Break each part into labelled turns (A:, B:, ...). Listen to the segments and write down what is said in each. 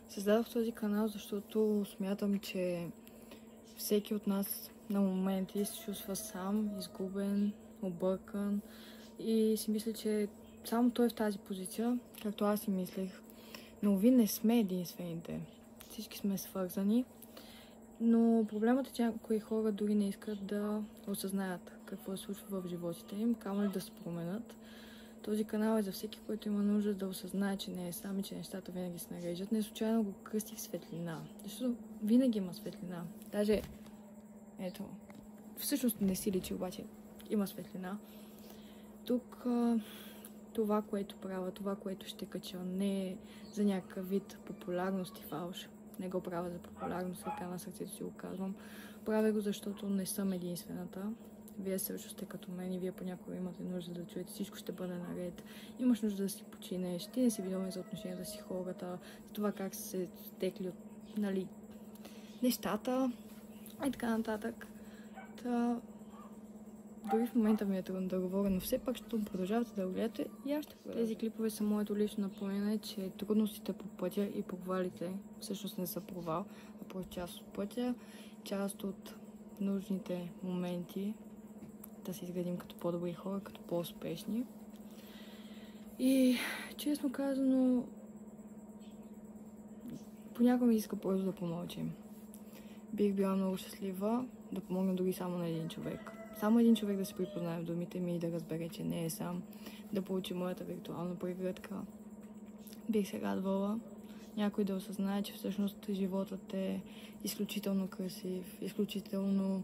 A: Създадох този канал, защото смятам, че всеки от нас на моменти се чувства сам, изгубен, объркан и си мисля, че само той е в тази позиция, както аз си мислех. Но вие не сме единствените. Всички сме свързани. Но проблемът е, че някои хора дори не искат да осъзнаят какво се случва в животите им, камо ли да се променят. Този канал е за всеки, който има нужда да осъзнае, че не е сам и че нещата винаги се нареждат. Не случайно го кръстих светлина, защото винаги има светлина. Даже, ето, всъщност не си личи, обаче има светлина. Тук това, което правя, това, което ще кача, не е за някакъв вид популярност и фалш. Не го правя за популярност, така на сърцето си го казвам. Правя го, защото не съм единствената. Вие също сте като мен и вие понякога имате нужда да чуете, всичко ще бъде наред. Имаш нужда да си починеш, ти не си виновен за отношенията си хората, за това как са се стекли от, нещата и така нататък. Дори в момента ми е трудно да говоря, но все пак ще продължавате да го гледате и аз ще продължа. Тези клипове са моето лично напомняне, че трудностите по пътя и провалите всъщност не са провал, а просто част от пътя, част от нужните моменти да се изградим като по-добри хора, като по-успешни. И честно казано, понякога ми иска просто да помълчим. Бих била много щастлива да помогна дори само на един човек. Само един човек да се припознае в думите ми и да разбере, че не е сам, да получи моята виртуална прегръдка. Бих се радвала някой да осъзнае, че всъщност животът е изключително красив, изключително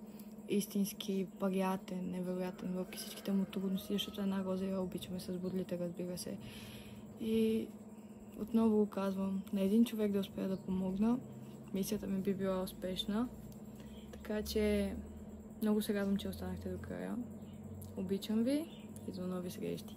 A: истински, приятен, невероятен, въпреки всичките му трудности, защото една роза я обичаме с бодлите, разбира се. И отново го казвам, на един човек да успея да помогна, мисията ми би била успешна. Така че много се радвам, че останахте до края. Обичам ви и до нови срещи!